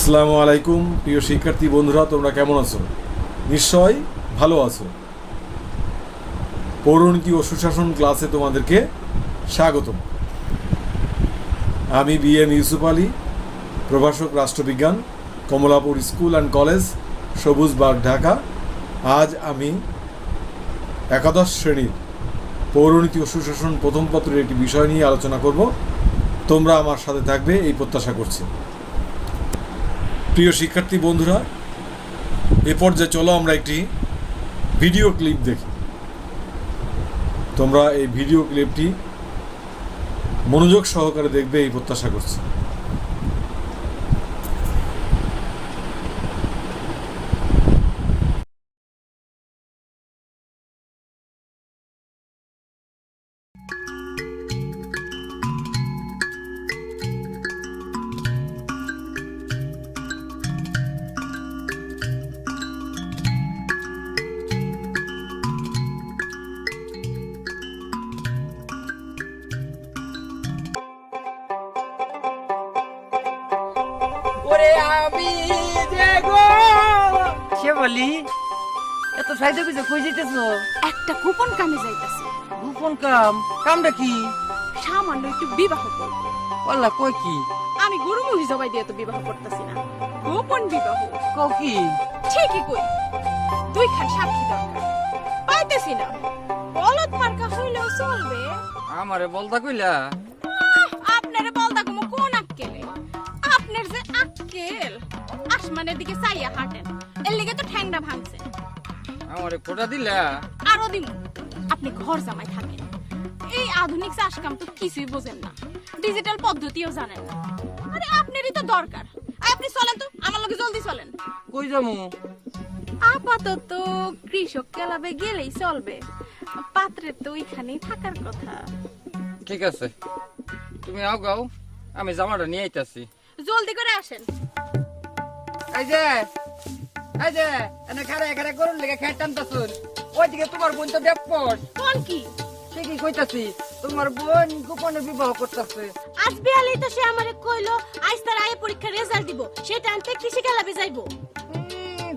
আসসালামু আলাইকুম প্রিয় শিক্ষার্থী বন্ধুরা, তোমরা কেমন আছো? নিশ্চয় ভালো আছো। পৌরনীতি ও সুশাসন ক্লাসে তোমাদেরকে স্বাগতম। আমি বিএম ইউসুফ আলী, প্রভাষক রাষ্ট্রবিজ্ঞান, Kamalapur school and college, Sabujbagh, Dhaka. আজ আমি একাদশ শ্রেণীর পৌরনীতি ও সুশাসন প্রথম পত্রের একটি বিষয় নিয়ে আলোচনা করব। তোমরা আমার সাথে থাকবে এই প্রত্যাশা করছি। প্রিয় শিক্ষার্থী বন্ধুরা, এ পর্যায়ে চলো আমরা একটি ভিডিও ক্লিপ দেখি। তোমরা এই ভিডিও ক্লিপটি মনোযোগ সহকারে দেখবে এই প্রত্যাশা করছি। ওরে আমি যে গো শেফালি, এত সাইডে পিছে কই যাইতেছো? একটা গোপন কামে যাইতাছি। গোপন কাম? কামটা কি? সামান্য একটু বিবাহ করব। আল্লাহ, কই কি? আমি গরু মহিষ জবাই দিয়ে তো বিবাহ করতেছি না, গোপন বিবাহ। কও কি? ঠিকই কই, দুইখান সাক্ষী দরকার, পাইতেছি না। বলদ মার্কা হইলেও চলবে। আমারে বলতা কইলা? আপনারে বলদা কমু কোন আক্কেলে? আপনার যে আক্কেল, আসমানের দিকে চাইয়া হাঁটেন, এর লিগে তো ঠ্যাংটা ভাঙছে। আমারে কোটা দিলা? আরো দিমু। আপনি ঘর জামাই থাকেন, এই আধুনিক চাষ কাম তো কিছুই বোঝেন না, ডিজিটাল পদ্ধতিও জানেন না। আরে আপনারই তো দরকার। আপনি চলেন তো, আমার লগে জলদি চলেন। কই যামু? আপাতত কৃষক ক্লাবে গেলেই চলবে, পাত্রের তো ওইখানেই থাকার কথা। ঠিক আছে, তুমি আগাও, আমি জামাটা নিয়ে আইতাছি। জলদি করে আসেন। এই যে এনে খারে খারে গরুর লেগে খেট টানতাছুন, ওইদিকে তোমার বোন তো ব্যাপক। কোন কি? ঠিকই কইতাছি, তোমার বোন গোপনে বিবাহ করতেছে। আজ বিয়ালেই তো সে আমারে কইলো আজ তার আয়ে পরীক্ষার রেজাল্ট দিব, সেটা আনতে কৃষি ক্লাবে যাইবো।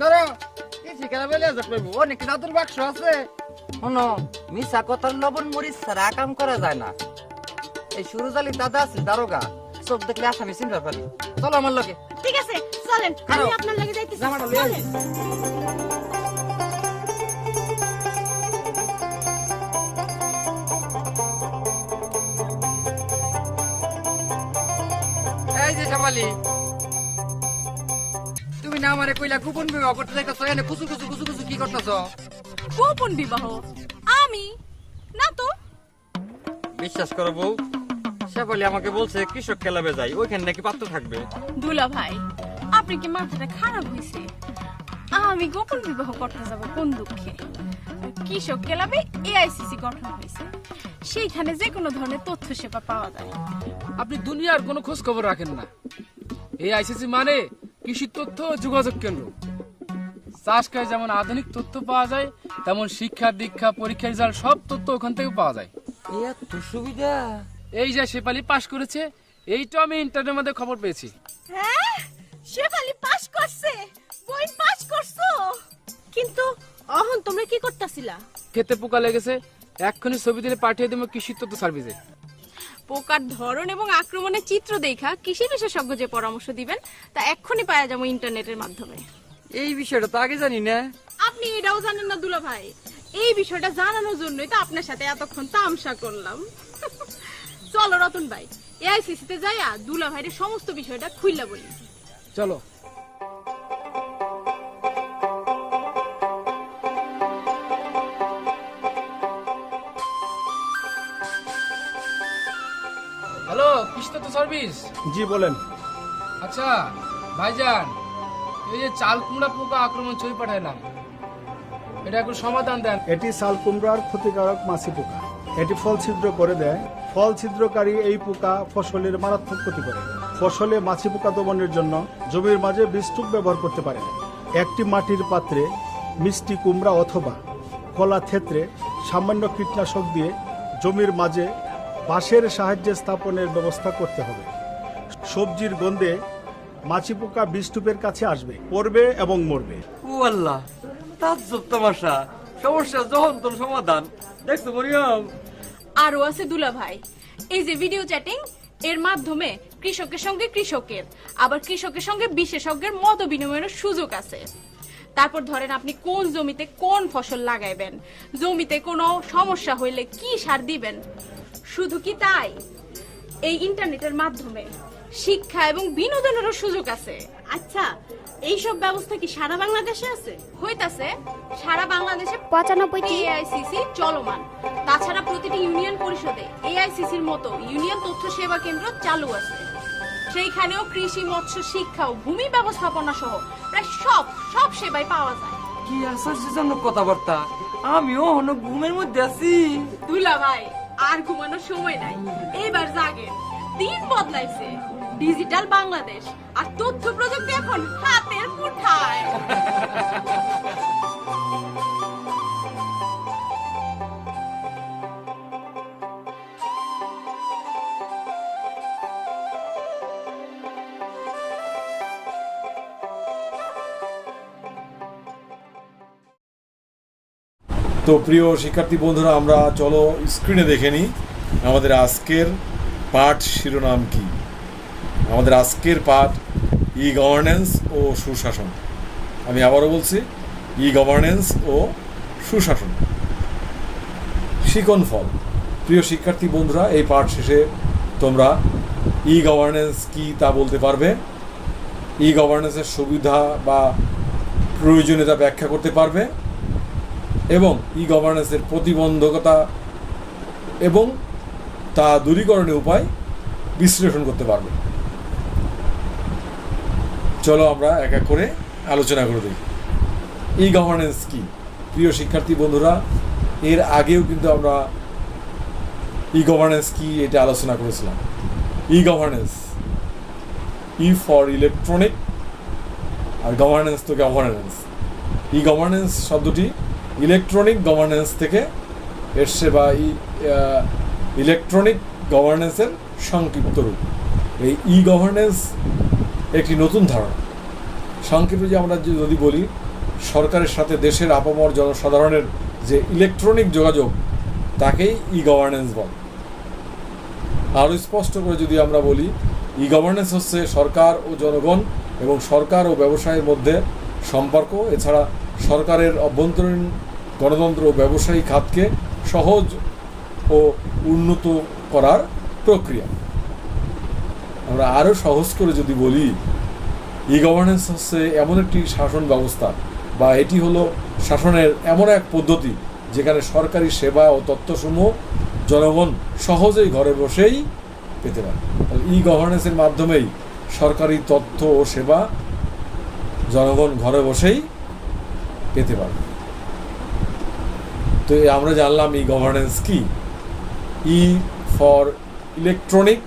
ধরো কিছু খেলা বেলে যাবো, অনেক দাদুর বাক্স আছে। শোনো, মিশা কথার লবণ মরিচ ছাড়া কাম করা যায় না। এই সুরজালি দাদা আছে দারোগা, সব দেখলে আসামি চিনতে পারি। চলো আমার লগে। ঠিক আছে চলেন, আমি আপনার লাগে যাইতেছি। জামাটা লয়ে আই। এই যে শামালি, তুমি না আমারে কইলা গোপন বিবাহ করতে যাইতাছ, এনে কুসু কুসু কুসু কুসু কি করতেছ? গোপন বিবাহ? আমি না তো। বিশ্বাস করো বউ, শামালি আমাকে বলছে কৃষক ক্লাবে যাই, ওইখানে নাকি পাত্র থাকবে। দুলা ভাই, আপনি কি মাথাটা খারাপ হয়েছে? আমি গোপন বিবাহ করতে যাব কোন দুঃখে? কৃষক ক্লাবে এআইসিসি গঠন হয়েছে, সেইখানে যে কোনো ধরনের তথ্য সেবা পাওয়া যায়। আপনি দুনিয়ার কোনো খোঁজ খবর রাখেন না। এই আইসিসি মানে কৃষি তথ্য ও যোগাযোগ কেন্দ্র। চাষ কাজে যেমন আধুনিক তথ্য পাওয়া যায়, তেমন শিক্ষা দীক্ষা পরীক্ষা রেজাল্ট সব তথ্য ওখান থেকে পাওয়া যায়। এত সুবিধা! এই যে শেফালি পাশ করেছে, এইটা আমি ইন্টারনেটের মধ্যে খবর পেয়েছি। হ্যাঁ, শেফালি পাস করছে, বই পাস করছো। কিন্তু অহন তোমরা কি করতেছিলা? খেতে পোকা লেগেছে, এক্ষুনি ছবি দিলে পাঠিয়ে দেবো কৃষি তথ্য সার্ভিসে। পোকার ধরন এবং আক্রমণের চিত্র দেখা কৃষি বিশেষজ্ঞ যে পরামর্শ দিবেন তা এক্ষুনি পাওয়া যাবো ইন্টারনেটের মাধ্যমে। এই বিষয়টা তো আগে জানি না। আপনি এটাও জানেন না দুলা ভাই? এই বিষয়টা জানানোর জন্যই তো আপনার সাথে এতক্ষণ তামসা করলাম। চলো রতন ভাই, এআইসিসি তে যাইয়া দুলা ভাইয়ের সমস্ত বিষয়টা খুইলা বলি। চলো। হ্যালো, কৃষি তথ্য সার্ভিস। জি বলেন। আচ্ছা ভাইজান, এই যে চাল কুমড়া পোকা আক্রমণ ছবি পাঠাইলাম, এটা একটু সমাধান দেন। এটি সাল কুমড়ার ক্ষতিকারক মাছি পোকা। এটি ফল ছিদ্র করে দেয়। ফল ছিদ্রকারী এই পোকা ফসলের মারাত্মক ক্ষতি করে। ফসলে মাছি পোকা দমনের জন্য জমির মাঝে বীজটুক ব্যবহার করতে পারেন। একটি মাটির পাত্রে মিষ্টি কুমড়া অথবা কলা ক্ষেত্রে সামান্য কীটনাশক দিয়ে জমির মাঝে বাঁশের সাহায্যে স্থাপনের ব্যবস্থা করতে হবে। সবজির গন্ধে মাছি পোকা বীজটুপের কাছে আসবে, পড়বে এবং মরবে। ও আল্লাহ, তাজ্জব তামাশা, সমস্যা যখন তোর সমাধান। দেখছো মরিয়ম? আরো আছে দুলা ভাই, এই যে ভিডিও চ্যাটিং এর মাধ্যমে কৃষকের সঙ্গে কৃষকের, আবার কৃষকের সঙ্গে বিশেষজ্ঞের মত বিনিময়ের সুযোগ আছে। তারপর ধরেন আপনি কোন জমিতে কোন ফসল লাগাইবেন, জমিতে কোনো সমস্যা হইলে কি সার দিবেন। শুধু কি তাই, এই ইন্টারনেটের মাধ্যমে শিক্ষা এবং বিনোদনেরও সুযোগ আছে। আচ্ছা, এই সব ব্যবস্থা কি সারা বাংলাদেশে আছে? হইতাছে সারা বাংলাদেশে 95টি এআইসিসি চলমান। তাছাড়া প্রতিটি ইউনিয়ন পরিষদে এআইসিসির মতো ইউনিয়ন তথ্য সেবা কেন্দ্র চালু আছে। সেইখানেও কৃষি, মৎস্য, শিক্ষা ও ভূমি ব্যবস্থাপনা সহ প্রায় সব সেবাই পাওয়া যায়। কি আশ্চর্যজনক কথাবার্তা, আমিও হন ঘুমের মধ্যে আছি। দুলা ভাই, আর ঘুমানোর সময় নাই, এইবার জাগেন। দিন বদলাইছে, ডিজিটাল বাংলাদেশ আর তথ্য প্রযুক্তি এখন হাতের মুঠায়। তো প্রিয় শিক্ষার্থী বন্ধুরা, আমরা চলো স্ক্রিনে দেখে নিই আমাদের আজকের পাঠ শিরোনাম কি। আমাদের আজকের পাঠ ই গভর্নেন্স ও সুশাসন। আমি আবারও বলছি, ই গভর্নেন্স ও সুশাসন। শিকন ফল। প্রিয় শিক্ষার্থী বন্ধুরা, এই পাঠ শেষে তোমরা ই গভর্নেন্স কি তা বলতে পারবে, ই গভর্নেন্সের সুবিধা বা প্রয়োজনীয়তা ব্যাখ্যা করতে পারবে এবং ই গভর্নেন্সের প্রতিবন্ধকতা এবং তা দূরীকরণের উপায় বিশ্লেষণ করতে পারবে। চলো আমরা এক এক করে আলোচনা করে দেখি ই গভর্নেন্স কি। প্রিয় শিক্ষার্থী বন্ধুরা, এর আগেও কিন্তু আমরা ই গভর্নেন্স কি এটা আলোচনা করেছিলাম। E governance, E for electronic, আর গভর্নেন্স তো গভর্নেন্স। ই গভর্নেন্স শব্দটি ইলেকট্রনিক গভর্নেন্স থেকে এসছে, বা ইলেকট্রনিক গভর্নেন্সের সংক্ষিপ্ত রূপ। এই ই গভর্নেন্স একটি নতুন ধারণা। সংক্ষেপে যে আমরা যদি বলি, সরকারের সাথে দেশের আপামর জনসাধারণের যে ইলেকট্রনিক যোগাযোগ, তাকেই ই গভর্নেন্স বলে। আরও স্পষ্ট করে যদি আমরা বলি, ই গভর্নেন্স হচ্ছে সরকার ও জনগণ এবং সরকার ও ব্যবসায়ের মধ্যে সম্পর্ক, এছাড়া সরকারের অভ্যন্তরীণ গণতন্ত্র ও ব্যবসায়ী খাতকে সহজ ও উন্নত করার প্রক্রিয়া। আমরা আরও সহজ করে যদি বলি, ই গভর্নেন্স হচ্ছে এমন একটি শাসন ব্যবস্থা, বা এটি হলো শাসনের এমন এক পদ্ধতি যেখানে সরকারি সেবা ও তথ্যসমূহ জনগণ সহজেই ঘরে বসেই পেতে পারে। ই গভর্নেন্সের মাধ্যমেই সরকারি তথ্য ও সেবা জনগণ ঘরে বসেই পেতে পারে। তো আমরা জানলাম ই গভর্নেন্স কি। ই ফর ইলেকট্রনিক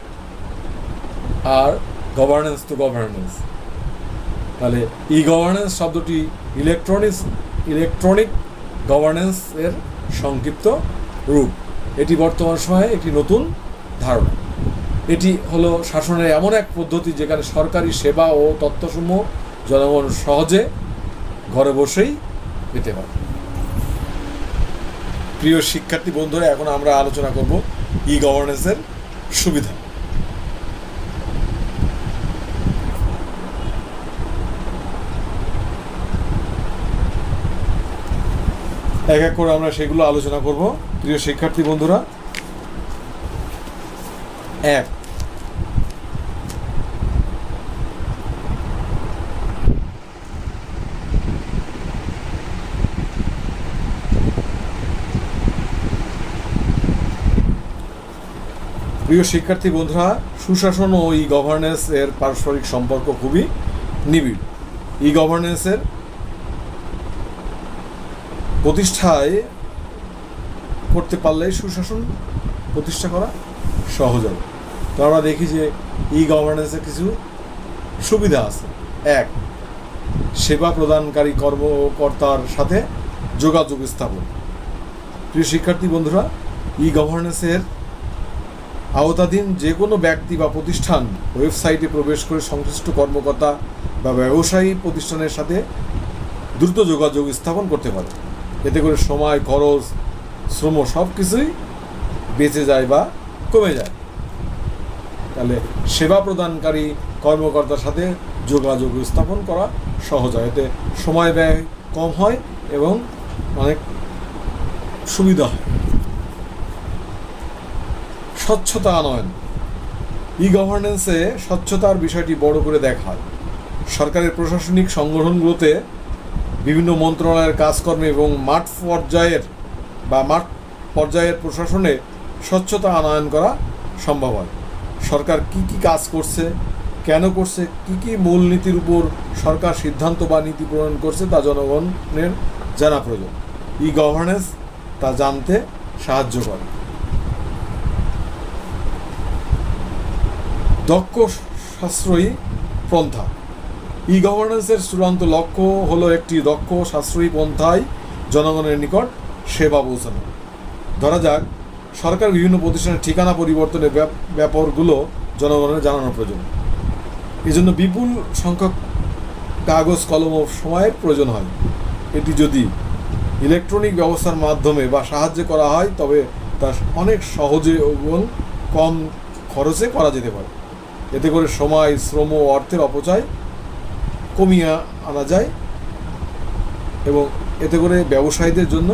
আর গভর্নেন্স তো গভর্নেন্স। তাহলে ই গভর্নেন্স শব্দটি ইলেকট্রনিক গভর্নেন্স এর সংক্ষিপ্ত রূপ। এটি বর্তমান সময়ে একটি নতুন ধারণা। এটি হলো শাসনের এমন এক পদ্ধতি যেখানে সরকারি সেবা ও তথ্যসমূহ জনগণ সহজে ঘরে বসেই পেতে পারে। প্রিয় শিক্ষার্থী বন্ধুরা, এখন আমরা আলোচনা করব ই গভর্নেন্সের সুবিধা। এক এক করে আমরা সেগুলো আলোচনা করব। প্রিয় শিক্ষার্থী বন্ধুরা, এক, প্রিয় শিক্ষার্থী বন্ধুরা, সুশাসন ও ই গভর্নেন্স এর পারস্পরিক সম্পর্ক খুবই নিবিড়। ই গভর্নেন্সের প্রতিষ্ঠায় করতে পারলে সুশাসন প্রতিষ্ঠা করা সহজ হবে। তো আমরা দেখি যে ই গভর্নেন্সের কিছু সুবিধা আছে। এক, সেবা প্রদানকারী কর্মকর্তার সাথে যোগাযোগ স্থাপন। প্রিয় শিক্ষার্থী বন্ধুরা, ই গভর্নেন্সের আওতাধীন যে কোনো ব্যক্তি বা প্রতিষ্ঠান ওয়েবসাইটে প্রবেশ করে সংশ্লিষ্ট কর্মকর্তা বা ব্যবসায়ী প্রতিষ্ঠানের সাথে দ্রুত যোগাযোগ স্থাপন করতে পারে। এতে করে সময়, খরচ, শ্রম সব কিছুই বেঁচে যায় বা কমে যায়। তাহলে সেবা প্রদানকারী কর্মকর্তার সাথে যোগাযোগ স্থাপন করা সহজ হয়, এতে সময় ব্যয় কম হয় এবং অনেক সুবিধা হয়। স্বচ্ছতা আনয়ন। ই গভর্নেন্সে স্বচ্ছতার বিষয়টি বড় করে দেখা হয়। সরকারের প্রশাসনিক সংগঠনগুলোতে বিভিন্ন মন্ত্রণালয়ের কাজকর্মে এবং মাঠ পর্যায়ের প্রশাসনে স্বচ্ছতা আনয়ন করা সম্ভব হয়। সরকার কি কি কাজ করছে, কেন করছে, কি কি মূলনীতির উপর সরকার সিদ্ধান্ত বা নীতি প্রণয়ন করছে তা জনগণের জানা প্রয়োজন। ই গভর্নেন্স তা জানতে সাহায্য করে। দক্ষ সাশ্রয়ী পন্থা। ই গভর্নেন্সের চূড়ান্ত লক্ষ্য হলো একটি দক্ষ সাশ্রয়ী পন্থায় জনগণের নিকট সেবা পৌঁছানো। ধরা যাক, সরকার বিভিন্ন প্রতিষ্ঠানের ঠিকানা পরিবর্তনের ব্যাপারগুলো জনগণের জানানো প্রয়োজন। এই জন্য বিপুল সংখ্যক কাগজ কলম ও সময়ের প্রয়োজন হয়। এটি যদি ইলেকট্রনিক ব্যবস্থার মাধ্যমে বা সাহায্যে করা হয় তবে তা অনেক সহজে এবং কম খরচে করা যেতে পারে। এতে করে সময়, শ্রম ও অর্থের অপচয় কমিয়ে আনা যায় এবং এতে করে ব্যবসায়ীদের জন্য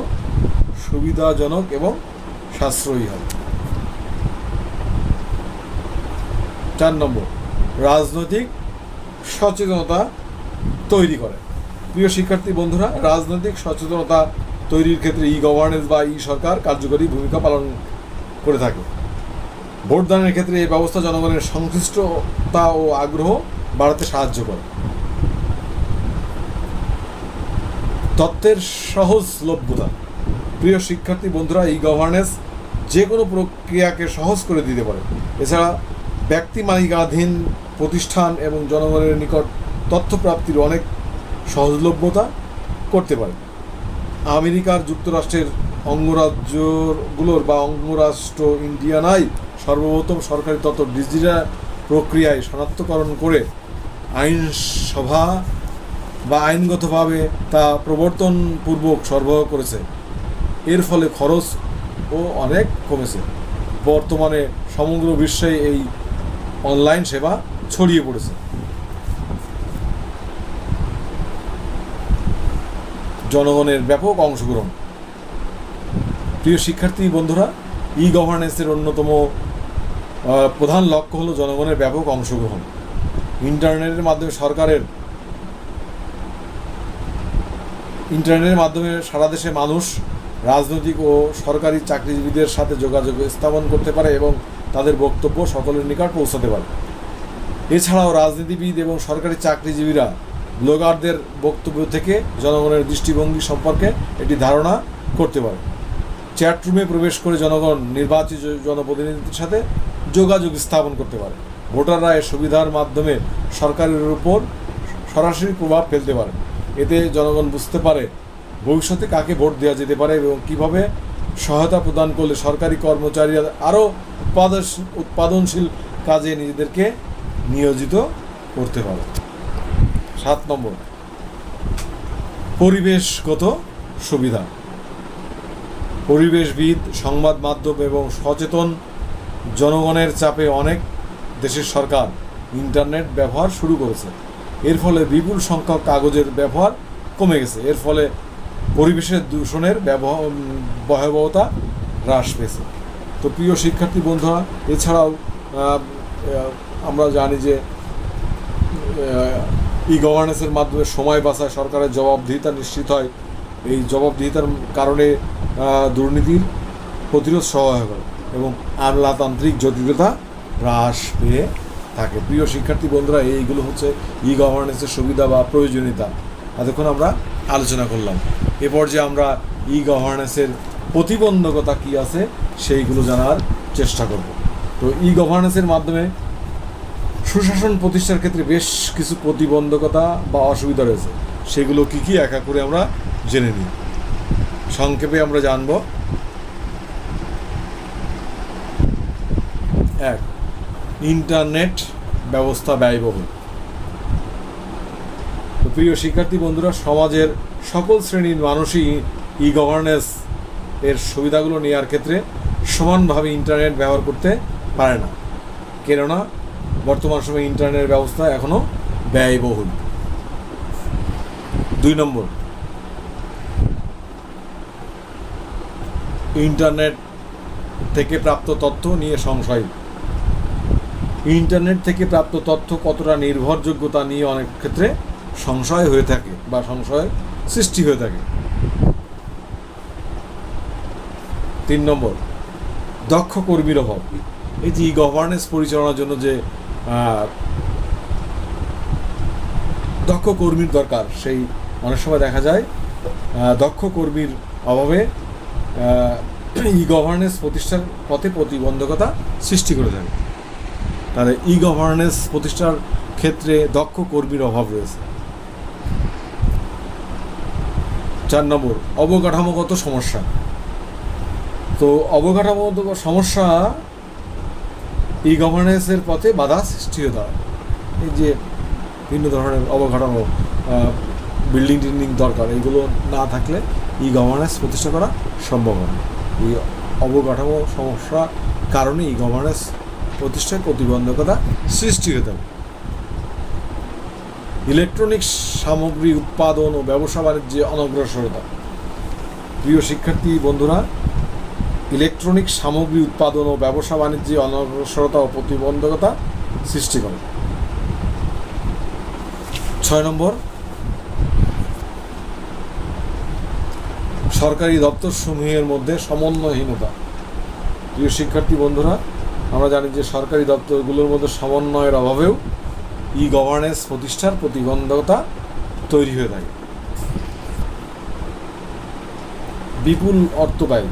সুবিধাজনক এবং সাশ্রয়ী হয়। 4 নম্বর, রাজনৈতিক সচেতনতা তৈরি করে। প্রিয় শিক্ষার্থী বন্ধুরা, রাজনৈতিক সচেতনতা তৈরির ক্ষেত্রে ই গভর্নেন্স বা ই সরকার কার্যকরী ভূমিকা পালন করে থাকে। ভোটদানের ক্ষেত্রে এই ব্যবস্থা জনগণের সংশ্লিষ্টতা ও আগ্রহ বাড়াতে সাহায্য করে। তথ্যের সহজলভ্যতা। প্রিয় শিক্ষার্থী বন্ধুরা, ই গভর্নেন্স যে কোনো প্রক্রিয়াকে সহজ করে দিতে পারে। এছাড়া ব্যক্তি মালিকানাধীন প্রতিষ্ঠান এবং জনগণের নিকট তথ্য প্রাপ্তির অনেক সহজলভ্যতা করতে পারে। আমেরিকার যুক্তরাষ্ট্রের অঙ্গরাজ্যগুলোর বা অঙ্গরাষ্ট্র ইন্ডিয়ানায় সর্বপ্রথম সরকারি তথ্য ডিজিটাল প্রক্রিয়ায় শনাক্তকরণ করে আইনসভা বা আইনগতভাবে তা প্রবর্তনপূর্বক সরবরাহ করেছে। এর ফলে খরচও অনেক কমেছে। বর্তমানে সমগ্র বিশ্বে এই অনলাইন সেবা ছড়িয়ে পড়েছে। জনগণের ব্যাপক অংশগ্রহণ। প্রিয় শিক্ষার্থী বন্ধুরা, ই গভর্নেন্সের অন্যতম প্রধান লক্ষ্য হলো জনগণের ব্যাপক অংশগ্রহণ। ইন্টারনেটের মাধ্যমে সারা দেশে মানুষ রাজনৈতিক ও সরকারি চাকরিজীবীদের সাথে যোগাযোগ স্থাপন করতে পারে এবং তাদের বক্তব্য সকলের নিকট পৌঁছাতে পারে। এছাড়াও রাজনীতিবিদ এবং সরকারি চাকরিজীবীরা ব্লগারদের বক্তব্য থেকে জনগণের দৃষ্টিভঙ্গি সম্পর্কে একটি ধারণা করতে পারে। চ্যাটরুমে প্রবেশ করে জনগণ নির্বাচিত জনপ্রতিনিধিদের সাথে যোগাযোগ স্থাপন করতে পারে। ভোটাররা এর সুবিধার মাধ্যমে সরকারের উপর সরাসরি প্রভাব ফেলতে পারে। এতে জনগণ বুঝতে পারে ভবিষ্যতে কাকে ভোট দেওয়া যেতে পারে এবং কীভাবে সহায়তা প্রদান করলে সরকারি কর্মচারীরা আরও উৎপাদনশীল কাজে নিজেদেরকে নিয়োজিত করতে পারে। 7 নম্বর, পরিবেশগত সুবিধা। পরিবেশবিদ, সংবাদ মাধ্যম এবং সচেতন জনগণের চাপে অনেক দেশের সরকার ইন্টারনেট ব্যবহার শুরু করেছে। এর ফলে বিপুল সংখ্যক কাগজের ব্যবহার কমে গেছে। এর ফলে পরিবেশের দূষণের ভয়াবহতা হ্রাস পেয়েছে। তো প্রিয় শিক্ষার্থী বন্ধুরা, এছাড়াও আমরা জানি যে ই গভর্নেন্সের মাধ্যমে সময় বাঁচায়, সরকারের জবাবদিহিতা নিশ্চিত হয়। এই জবাবদিহিতার কারণে দুর্নীতির প্রতিরোধ সহায়ক হয় এবং আমলাতান্ত্রিক জটিলতা হ্রাস পেয়ে থাকে। প্রিয় শিক্ষার্থী বন্ধুরা, এইগুলো হচ্ছে ই গভর্নেন্সের সুবিধা বা প্রয়োজনীয়তা এতক্ষণ আমরা আলোচনা করলাম। এ পর্যায়ে আমরা ই গভর্নেন্সের প্রতিবন্ধকতা কী আছে সেইগুলো জানার চেষ্টা করব। তো ই গভর্নেন্সের মাধ্যমে সুশাসন প্রতিষ্ঠার ক্ষেত্রে বেশ কিছু প্রতিবন্ধকতা বা অসুবিধা রয়েছে। সেগুলো কী কী একা করে আমরা জেনে নিই। সংক্ষেপে আমরা জানব। এক, ইন্টারনেট ব্যবস্থা ব্যয়বহুল। তো প্রিয় শিক্ষার্থী বন্ধুরা, সমাজের সকল শ্রেণীর মানুষই ই গভর্নেন্স এর সুবিধাগুলো নেওয়ার ক্ষেত্রে সমানভাবে ইন্টারনেট ব্যবহার করতে পারে না, কেননা বর্তমান সময়ে ইন্টারনেট ব্যবস্থা এখনও ব্যয়বহুল। 2 নম্বর, ইন্টারনেট থেকে প্রাপ্ত তথ্য নিয়ে সংশয়। ইন্টারনেট থেকে প্রাপ্ত তথ্য কতটা নির্ভরযোগ্যতা নিয়ে অনেক ক্ষেত্রে সংশয় হয়ে থাকে বা সংশয় সৃষ্টি হয়ে থাকে। 3 নম্বর, দক্ষ কর্মীর অভাব। এই যে ই গভর্নেন্স পরিচালনার জন্য যে দক্ষ কর্মীর দরকার, সেই অনেক সময় দেখা যায় দক্ষ কর্মীর অভাবে ই গভর্নেন্স প্রতিষ্ঠার পথে প্রতিবন্ধকতা সৃষ্টি করে থাকে। তাহলে ই গভর্নেন্স প্রতিষ্ঠার ক্ষেত্রে দক্ষ কর্মীর অভাব রয়েছে। 4 নম্বর, অবকাঠামোগত সমস্যা। তো অবকাঠামোগত সমস্যা ই গভর্নেন্সের পথে বাধা সৃষ্টি হয়ে দাঁড়ায়। এই যে বিভিন্ন ধরনের অবকাঠামো, বিল্ডিং টিল্ডিং দরকার, এগুলো না থাকলে ই গভর্নেন্স প্রতিষ্ঠা করা সম্ভব হয়। এই অবকাঠামো সমস্যার কারণে ই গভর্নেন্স প্রতিষ্ঠায় প্রতিবন্ধকতা সৃষ্টি হতে হবে। ইলেকট্রনিক্স সামগ্রী উৎপাদন ও ব্যবসা বাণিজ্যে অনগ্রসরতা। প্রিয় শিক্ষার্থী বন্ধুরা, ইলেকট্রনিক্স সামগ্রী উৎপাদন ও ব্যবসা বাণিজ্যে অনগ্রসরতা ও প্রতিবন্ধকতা সৃষ্টি করে। 6 নম্বর, সরকারি দপ্তরসমূহের মধ্যে সমন্বয়হীনতা। প্রিয় শিক্ষার্থী বন্ধুরা, আমরা জানি যে সরকারি দপ্তরগুলোর মধ্যে সমন্বয়ের অভাবেও ই গভর্নেন্স প্রতিষ্ঠার প্রতিবন্ধকতা তৈরি হয়ে থাকে। বিপুল অর্থ ব্যয়।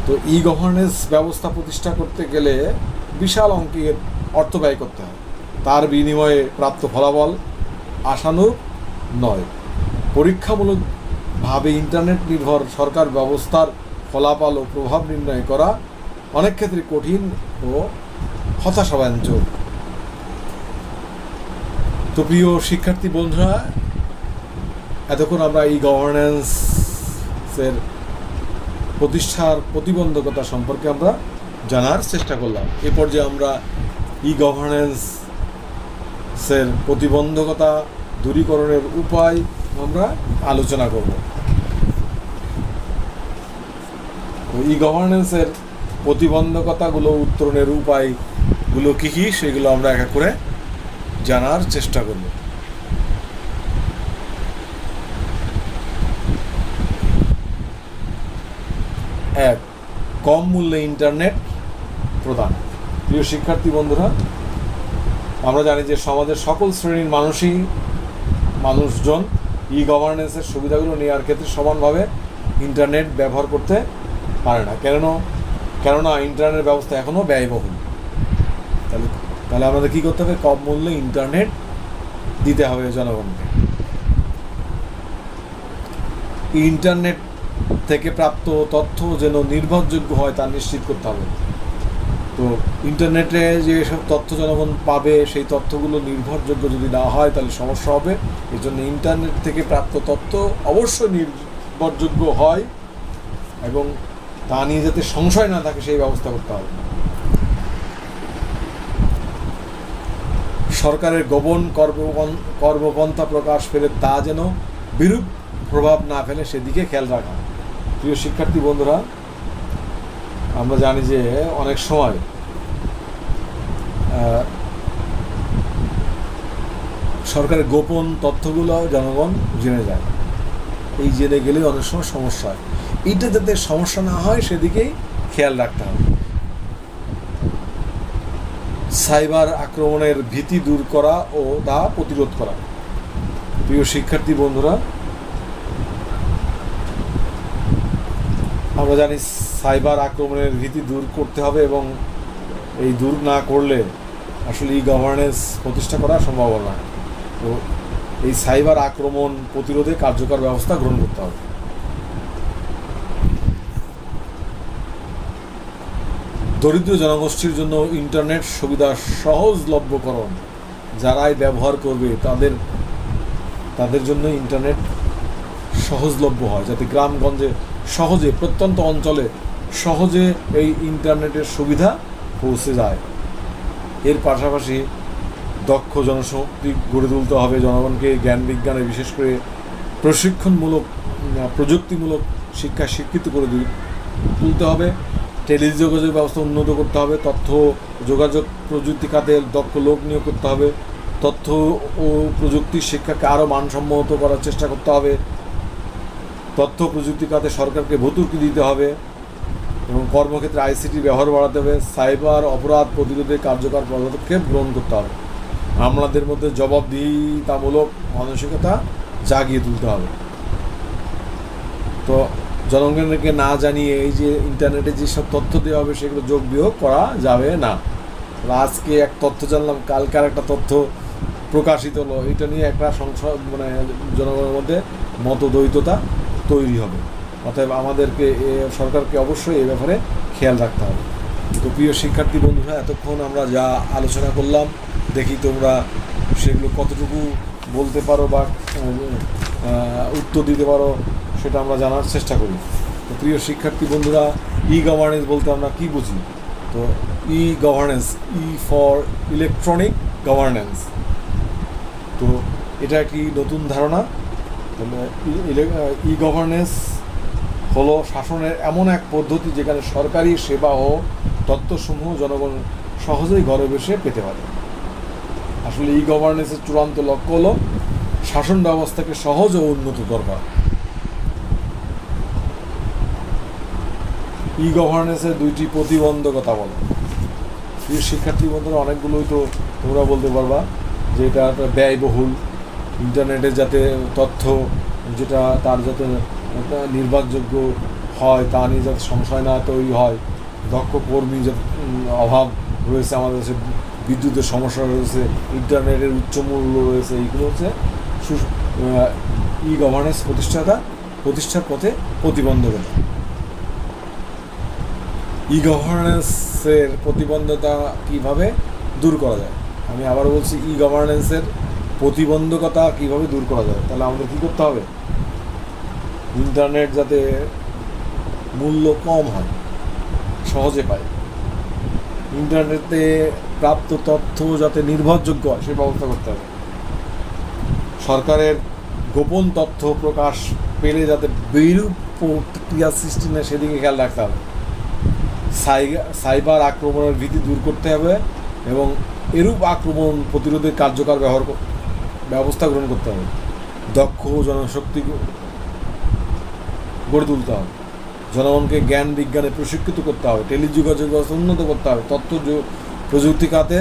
তো ই গভর্নেন্স ব্যবস্থা প্রতিষ্ঠা করতে গেলে বিশাল অঙ্কের অর্থ ব্যয় করতে হয়, তার বিনিময়ে প্রাপ্ত ফলাফল আশানুরূপ নয়। পরীক্ষামূলকভাবে ইন্টারনেট নির্ভর সরকার ব্যবস্থার ফলাফল ও প্রভাব নির্ণয় করা অনেক ক্ষেত্রে কঠিন ও হতাশাব্যঞ্জক। তো প্রিয় শিক্ষার্থী বন্ধুরা, এতক্ষণ আমরা ই গভর্নেন্সের প্রতিষ্ঠার প্রতিবন্ধকতা সম্পর্কে আমরা জানার চেষ্টা করলাম। এ পর্যায়ে আমরা ই গভর্নেন্সের প্রতিবন্ধকতা দূরীকরণের উপায় আমরা আলোচনা করব। ই গভর্নেন্সের প্রতিবন্ধকতাগুলো উত্তরণের উপায়গুলো কী কী, সেগুলো আমরা এক এক করে জানার চেষ্টা করব। 1, কম মূল্যে ইন্টারনেট প্রদান। প্রিয় শিক্ষার্থী বন্ধুরা, আমরা জানি যে সমাজের সকল শ্রেণীর মানুষজন ই গভর্নেন্সের সুবিধাগুলো নেওয়ার ক্ষেত্রে সমানভাবে ইন্টারনেট ব্যবহার করতে পারে না, কেননা ইন্টারনেট ব্যবস্থা এখনও ব্যয়বহুল। তাহলে আমাদের কী করতে হবে? কম মূল্যে ইন্টারনেট দিতে হবে জনগণকে। ইন্টারনেট থেকে প্রাপ্ত তথ্য যেন নির্ভরযোগ্য হয় তা নিশ্চিত করতে হবে। তো ইন্টারনেটে যেসব তথ্য জনগণ পাবে, সেই তথ্যগুলো নির্ভরযোগ্য যদি না হয় তাহলে সমস্যা হবে। এই জন্য ইন্টারনেট থেকে প্রাপ্ত তথ্য অবশ্যই নির্ভরযোগ্য হয় এবং তা নিয়ে যাতে সংশয় না থাকে সেই ব্যবস্থা করতে হবে। সরকারের গোপন কর্মপন্থা প্রকাশ পেলে তা যেন বিরূপ প্রভাব না ফেলে সেদিকে খেয়াল রাখা। প্রিয় শিক্ষার্থী বন্ধুরা, আমরা জানি যে অনেক সময় সরকারের গোপন তথ্যগুলো জনগণ জেনে যায়। এই জেনে গেলে অনেক সময় সমস্যা হয়। এইটা যাতে সমস্যা না হয় সেদিকেই খেয়াল রাখতে হবে। সাইবার আক্রমণের ভীতি দূর করা ও তা প্রতিরোধ করা। প্রিয় শিক্ষার্থী বন্ধুরা, আমরা জানি সাইবার আক্রমণের ভীতি দূর করতে হবে এবং এই দূর না করলে আসলে ই গভর্নেন্স প্রতিষ্ঠা করা সম্ভব না। তো এই সাইবার আক্রমণ প্রতিরোধে কার্যকর ব্যবস্থা গ্রহণ করতে হবে। দরিদ্র জনগোষ্ঠীর জন্য ইন্টারনেট সুবিধা সহজলভ্যকরণ, যারাই ব্যবহার করবে তাদের জন্য ইন্টারনেট সহজলভ্য হয়, যাতে গ্রামগঞ্জে সহজে, প্রত্যন্ত অঞ্চলে সহজে এই ইন্টারনেটের সুবিধা পৌঁছে যায়। এর পাশাপাশি দক্ষ জনশক্তি গড়ে তুলতে হবে, জনগণকে জ্ঞান বিজ্ঞানে বিশেষ করে প্রশিক্ষণমূলক প্রযুক্তিমূলক শিক্ষা শিক্ষিত করে তুলতে হবে। টেলিযোগাযোগ ব্যবস্থা উন্নত করতে হবে, তথ্য যোগাযোগ প্রযুক্তি খাতে দক্ষ লোক নিয়োগ করতে হবে, তথ্য ও প্রযুক্তি শিক্ষাকে আরও মানসম্মত করার চেষ্টা করতে হবে, তথ্য প্রযুক্তি খাতে সরকারকে ভর্তুকি দিতে হবে এবং কর্মক্ষেত্রে আইসিটি ব্যবহার বাড়াতে হবে। সাইবার অপরাধ প্রতিরোধে কার্যকর পদক্ষেপ গ্রহণ করতে হবে। আমলাদের মধ্যে জবাবদিহিতামূলক মানসিকতা জাগিয়ে তুলতে হবে। তো জনগণকে না জানিয়ে এই যে ইন্টারনেটে যেসব তথ্য দেওয়া হবে সেগুলো যোগ বিয়োগ করা যাবে না। আজকে এক তথ্য জানলাম, কালকে আর একটা তথ্য প্রকাশিত হলো, এটা নিয়ে একটা সংসদ জনগণের মধ্যে মতদ্বৈততা তৈরি হবে। অতএব আমাদেরকে সরকারকে অবশ্যই এ ব্যাপারে খেয়াল রাখতে হবে। তো প্রিয় শিক্ষার্থী বন্ধুরা, এতক্ষণ আমরা যা আলোচনা করলাম, দেখি তোমরা সেগুলো কতটুকু বলতে পারো বা উত্তর দিতে পারো, সেটা আমরা জানার চেষ্টা করি। তো প্রিয় শিক্ষার্থী বন্ধুরা, ই গভর্নেন্স বলতে আমরা কী বুঝি? তো ই governance, E for electronic governance. তো এটা একটি নতুন ধারণা। ই গভর্নেন্স হলো শাসনের এমন এক পদ্ধতি যেখানে সরকারি সেবা ও তথ্যসমূহ জনগণ সহজেই ঘরে বসে পেতে পারে। আসলে ই গভর্নেন্সের চূড়ান্ত লক্ষ্য হলো শাসন ব্যবস্থাকে সহজ ও উন্নত করা। ই গভর্নেন্সের দুইটি প্রতিবন্ধকতা বলো। এই শিক্ষার্থী বন্ধুরা, অনেকগুলোই তো তোমরা বলতে পারবা যে এটা একটা ব্যয়বহুল, ইন্টারনেটে যাতে তথ্য যেটা তার যাতে নির্ভরযোগ্য হয়, তা নিয়ে যাতে সংশয় না তৈরি হয়, দক্ষ কর্মী যাতে অভাব রয়েছে, আমাদের দেশে বিদ্যুতের সমস্যা রয়েছে, ইন্টারনেটের উচ্চ মূল্য রয়েছে, এইগুলো হচ্ছে ই গভর্নেন্স প্রতিষ্ঠার পথে প্রতিবন্ধকতা। ই গভর্নেন্সের প্রতিবন্ধকতা কীভাবে দূর করা যায়? আমি আবার বলছি, ই গভর্নেন্সের প্রতিবন্ধকতা কীভাবে দূর করা যায়? তাহলে আমাদের কী করতে হবে? ইন্টারনেট যাতে মূল্য কম হয়, সহজে পায়, ইন্টারনেটে প্রাপ্ত তথ্য যাতে নির্ভরযোগ্য হয় সে ব্যবস্থা করতে হবে। সরকারের গোপন তথ্য প্রকাশ পেলে যাতে বিরূপ প্রতিক্রিয়া সৃষ্টি নেয় সেদিকে খেয়াল রাখতে হবে। সাইবার আক্রমণের ভীতি দূর করতে হবে এবং এরূপ আক্রমণ প্রতিরোধে কার্যকর ব্যবস্থা গ্রহণ করতে হবে। দক্ষ জনশক্তি গড়ে তুলতে হবে, জনগণকে জ্ঞান বিজ্ঞানে প্রশিক্ষিত করতে হবে, টেলিযোগাযোগ ব্যবস্থা উন্নত করতে হবে, তথ্য প্রযুক্তি খাতে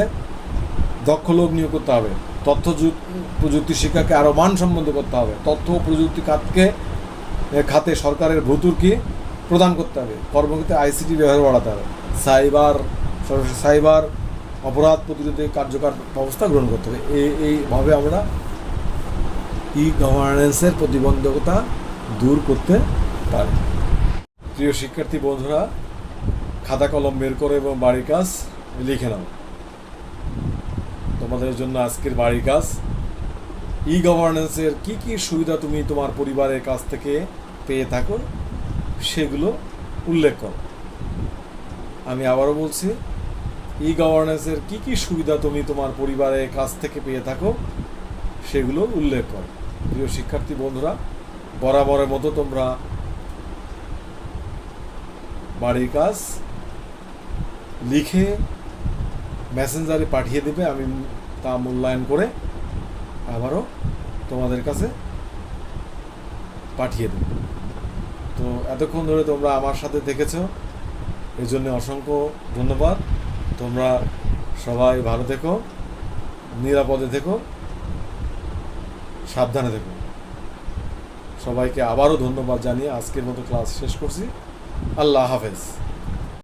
দক্ষ লোক নিয়োগ করতে হবে, তথ্য প্রযুক্তি শিক্ষাকে আরও মানসম্মত করতে হবে, তথ্য প্রযুক্তি খাতে সরকারের ভর্তুকি প্রদান করতে হবে, কর্মক্ষেত্রে আইসিটি ব্যবহার বাড়াতে হবে, সাইবার অপরাধ প্রতিরোধে কার্যকর ব্যবস্থা গ্রহণ করতে হবে। এইভাবে আমরা ই গভর্নেন্সের প্রতিবন্ধকতা দূর করতে পারি। প্রিয় শিক্ষার্থী বন্ধুরা, খাতা কলম বের করে এবং বাড়ির কাজ লিখে নাও। তোমাদের জন্য আজকের বাড়ির কাজ, ই গভর্নেন্সের কী কী সুবিধা তুমি তোমার পরিবারের কাছ থেকে পেয়ে থাকো সেগুলো উল্লেখ করো। আমি আবারও বলছি, ই গভর্নেন্সের কী কী সুবিধা তুমি তোমার পরিবারের কাছ থেকে পেয়ে থাকো সেগুলো উল্লেখ করো। প্রিয় শিক্ষার্থী বন্ধুরা, বরাবরের মতো তোমরা বাড়ির কাজ লিখে মেসেঞ্জারে পাঠিয়ে দেবে, আমি তা মূল্যায়ন করে আবারও তোমাদের কাছে পাঠিয়ে দেব। তো এতক্ষণ ধরে তোমরা আমার সাথে দেখেছ, এই জন্য অসংখ্য ধন্যবাদ। তোমরা সবাই ভালো থেকো, নিরাপদে থেকো, সাবধানে থেকো। সবাইকে আবারও ধন্যবাদ জানিয়ে আজকের মতো ক্লাস শেষ করছি। আল্লাহ হাফেজ।